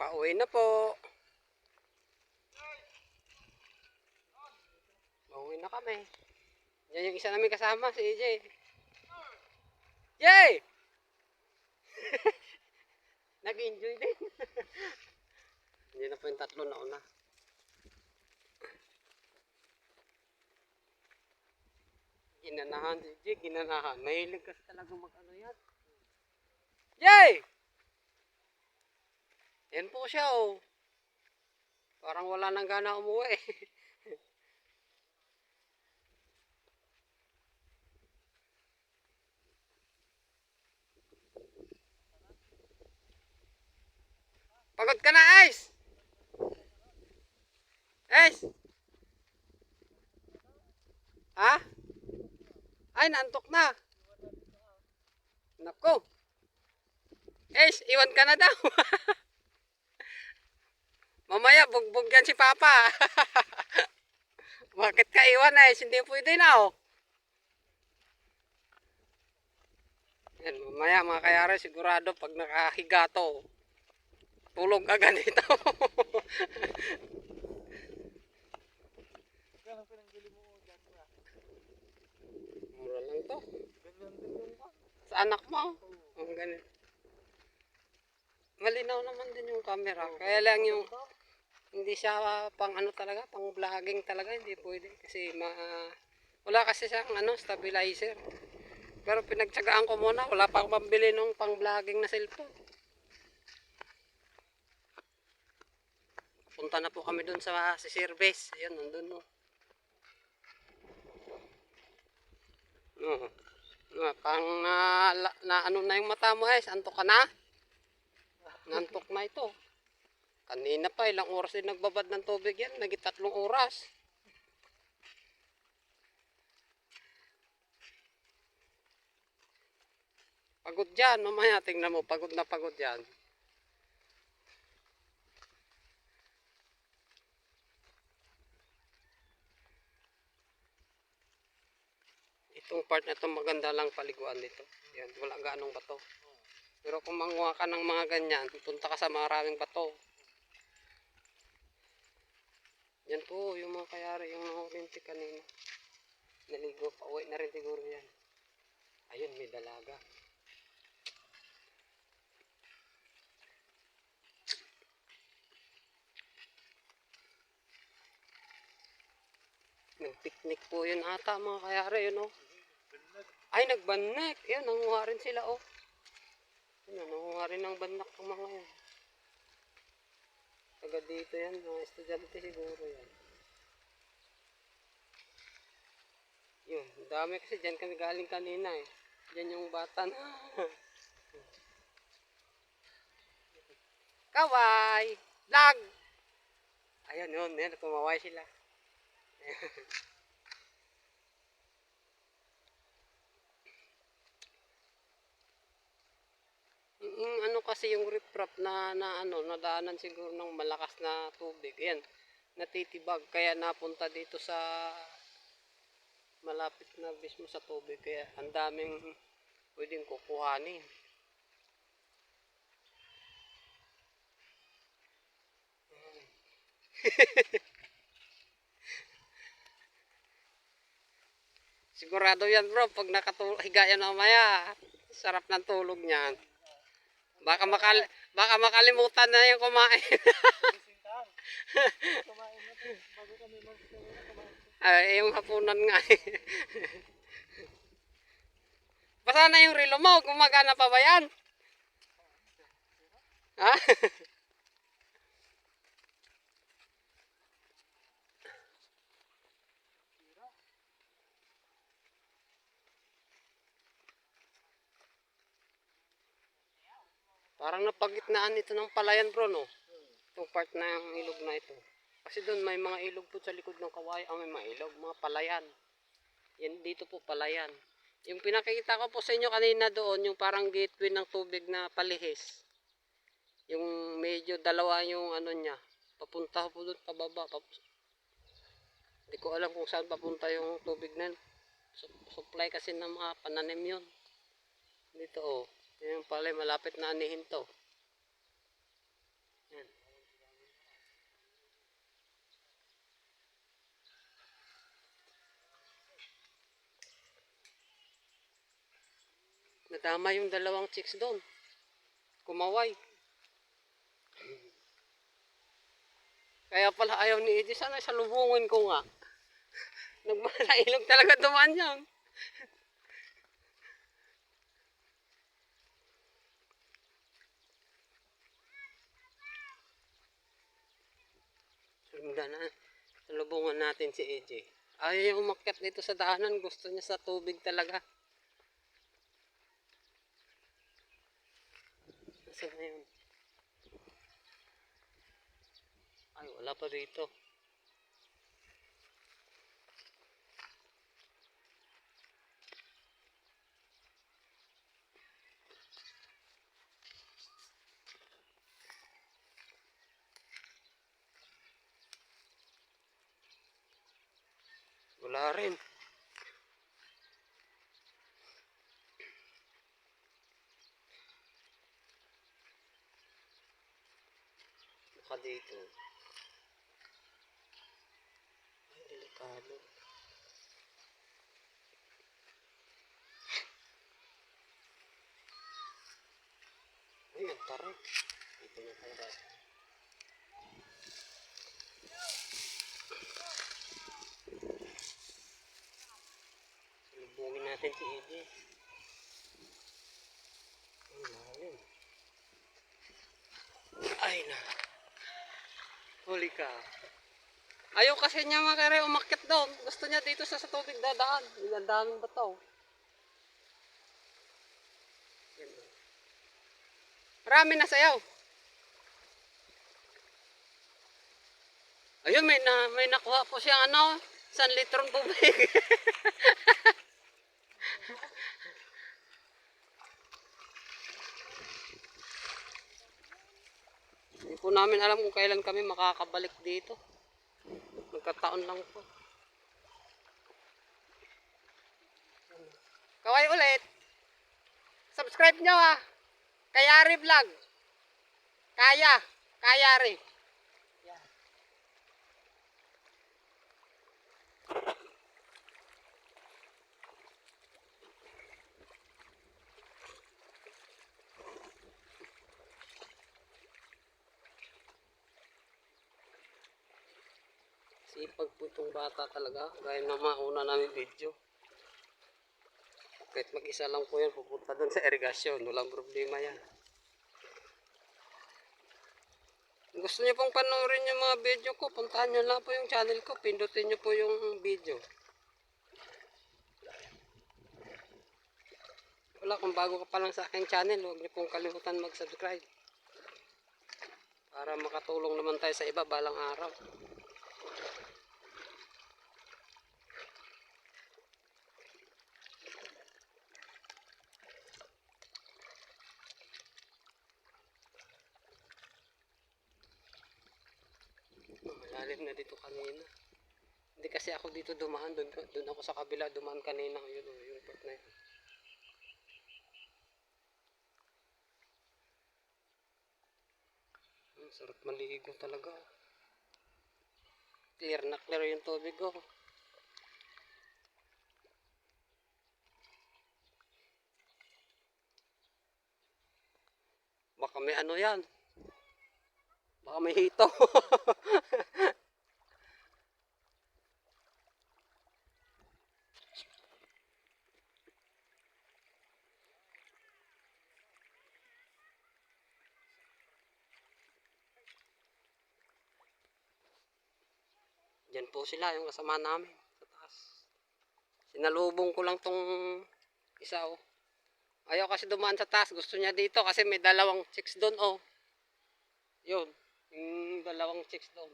Pauwi na po. Pauwi na kami. Yan yung isa namin kasama, si EJ. Yay! Nag-enjoy din. Hindi na po yung tatlo na una. Ginanahan si EJ, ginanahan. Mahilig kasi talaga mag-ano yan. Yay! Yan po siya oh. Parang wala nang gana umuwi. Pagod ka na, Ice! Ice! Ha? Ay, naantok na. Nako. Ice, iwan ka na daw. Mamaya, bugbog yan si Papa. Bakit ka iwan, Ice? Hindi pwede na, oh. Yan, mamaya mga kayari, sigurado pag nakahiga to, tulog agad ito. Mura lang to. Sa anak mo. Ang ganun. Malinaw naman din yung camera. Kaya lang yung hindi siya pang ano talaga, pang vlogging talaga, hindi pwede kasi wala kasi siyang ano, stabilizer. Pero pinagtsagaan ko muna, wala pa akong mabili nung pang vlogging na cellphone. Punta na po kami dun sa service. Ayun, nandun no. Pang na ano na yung mata mo guys, antok ka na? Nantok na ito. Kanina pa, ilang oras din nagbabad ng tubig yan, naging 3 oras. Pagod dyan, mamaya tingnan mo, pagod na pagod yan. Itong part na ito maganda lang paliguan dito. Yan, wala ganong bato. Pero kung manguha ka ng mga ganyan, punta ka sa maraming bato. Yan po, yung mga kayari, yung nakulintik kanina. Naligo, pauwi na rin siguro yan. Ayun, may dalaga. Nag-picnic po yun ata mga kayari, yun oh. Ay, nagbanek. Yun, nanguha rin sila oh. Yun, nanguha rin ng banak ng mga yan. Taga dito yan, mga estudyante siguro yan. Yun, dami kasi dyan kami galing kanina eh. Dyan yung bata na. Kaway! Lag! Ayun yun, yan, kumaway sila. Yung ano kasi yung riprap na ano, nadaanan siguro ng malakas na tubig. Yan, natitibag kaya napunta dito sa malapit na mismo sa tubig. Kaya ang daming pwedeng kukuhanin. Sigurado yan bro, pag nakatulog yan mamaya, sarap ng tulog niyan. Baka makalimutan na yung kumain. Ay, yung hapunan nga eh. Basta na yung relo mo, gumagana pa ba yan? Ha? Parang napagitnaan ito ng palayan bro no? Itong part ng ilog na ito. Kasi doon may mga ilog po sa likod ng kawayan. May mga ilog, mga palayan. Yan dito po palayan. Yung pinakikita ko po sa inyo kanina doon, yung parang gateway ng tubig na palihis. Yung medyo dalawa yung ano niya. Papunta po doon pababa. Hindi ko alam kung saan papunta yung tubig na yun. Supply kasi ng mga pananim yun. Dito oh. Yan pala malapit na anihin to. Yan. Nadama yung dalawang chicks doon. Kumaway. Kaya pala ayaw ni Eddie. Sana salubungin ko nga. Nagmanailog talaga dumaan yan. Salubungan natin si EJ. Ayaw umakyat dito sa daanan. Gusto niya sa tubig talaga. Nasaan na yun? Ay, wala pa rito. Wala rin. Baka dito. Ay, delikado. Ay, ang taray. Dito na tayo. Salubungin natin si EJ. Ang lalim. Ay na. Huli ka. Ayaw kasi niya makere umakyat doon. Gusto niya dito sa tubig dadaan. Ang daming bato. Marami na sayaw. Ayun, may nakuha po siyang 1 litrong tubig. Hindi po namin alam kung kailan kami makakabalik dito. Magkataon lang po. Kaway ulit. Subscribe nyo ha. Kayari Vlog. Kayari. Yan. Sipag po itong bata talaga. Gaya na mauna namin video. Kahit mag-isa lang po yan, pupunta doon sa irigasyon. Walang problema yan. Gusto niyo pong panoorin yung mga video ko, puntahan niyo lang po yung channel ko. Pindutin niyo po yung video. Wala, kung bago ka pa lang sa aking channel, huwag niyo pong kalimutan mag-subscribe. Para makatulong naman tayo sa iba balang araw. Malalim na dito kanina. Hindi kasi ako dito dumaan. Doon ako sa kabila dumaan kanina. Yun, yung part na yun. Sarap maligo talaga. Clear na clear yung tubig ko. Baka may ano yan. Baka may hito. Diyan po sila, yung kasama namin sa taas. Sinalubong ko lang tong isa Ayaw kasi dumaan sa taas. Gusto niya dito kasi may dalawang chicks doon Yun, yung dalawang chicks doon.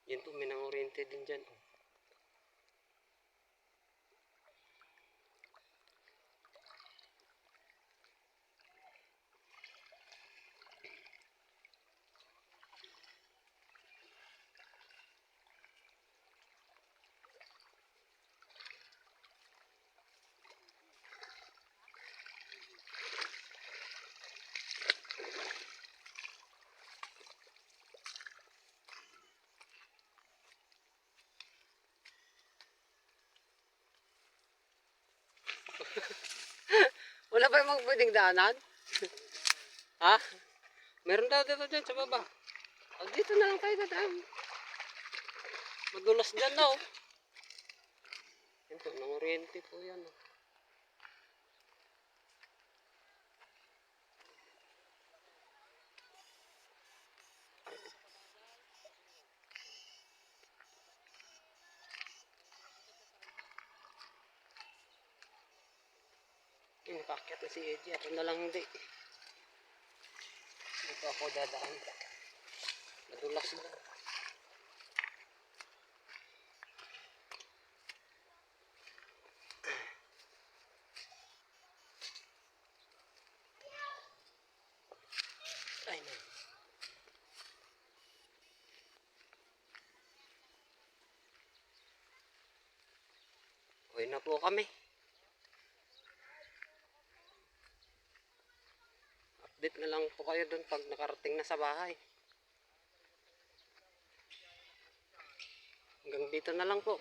Yan po, may nang-oriented din dyan. namang pwedeng daanan. Ha? Meron daw dito dyan sa baba. O, dito na lang tayo dadaan. Madulas dyan daw. Yan po, nangoriente po yan. Oh. Nakakit na si Eji. Ako na lang hindi. Dito ako dadaan. Madulas na. Ay na. Uwi na po kami. Update na lang po kayo doon pag nakarating na sa bahay. Hanggang dito na lang po.